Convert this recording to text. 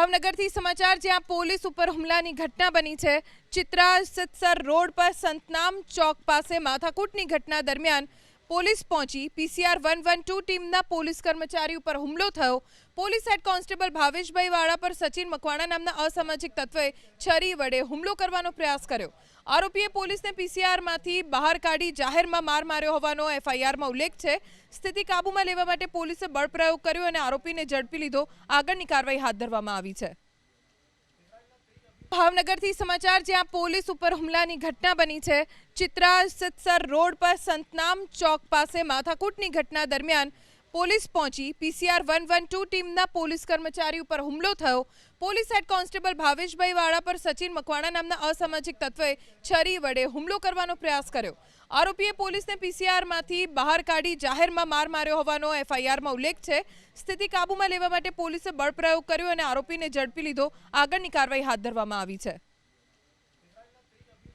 ભાવનગરથી સમાચાર જ્યાં પોલીસ ઉપર હુમલાની ઘટના બની છે। ચિત્રા સિતસર રોડ પર સંતનામ ચોક પાસે માથાકૂટની ઘટના દરમિયાન પોલીસ પહોંચી પીસીઆર 112 ટીમના પોલીસ કર્મચારી ઉપર હુમલો થયો। પોલીસ હેડ કોન્સ્ટેબલ ભાવેશભાઈ વાળા પર સચિન મકવાણા નામના અસામાજિક તત્વએ છરી વડે હુમલો કરવાનો પ્રયાસ કર્યો। આરોપીએ પોલીસને પીસીઆરમાંથી બહાર કાઢી જાહેરમાં માર માર્યો હોવાનો એફઆઈઆરમાં ઉલ્લેખ છે। સ્થિતિ કાબૂમાં લેવા માટે પોલીસે બળ પ્રયોગ કર્યો અને આરોપીને ઝડપી લીધો। આગળની કાર્યવાહી હાથ ધરવામાં આવી છે। ભાવનગરથી સમાચાર જ્યાં પોલીસ ઉપર હુમલાની ઘટના બની છે। ચિત્રા સિતસર રોડ પર સંતનામ ચોક પાસે માથાકૂટની ઘટના દરમિયાન પોલીસ પહોંચી પીસીઆર 112 ટીમના પોલીસ કર્મચારી ઉપર હુમલો થયો। પોલીસ હેડ કોન્સ્ટેબલ ભાવેશભાઈ વાળા પર સચિન મકવાણા નામના અસામાજિક તત્વએ છરી વડે હુમલો કરવાનો પ્રયાસ કર્યો। આરોપીએ પોલીસને પીસીઆરમાંથી બહાર કાઢી જાહેરમાં માર માર્યો હોવાનો એફઆઈઆરમાં ઉલ્લેખ છે। સ્થિતિ કાબૂમાં લેવા માટે પોલીસે બળ પ્રયોગ કર્યો અને આરોપીને ઝડપી લીધો। આગળની કાર્યવાહી હાથ ધરવામાં આવી છે।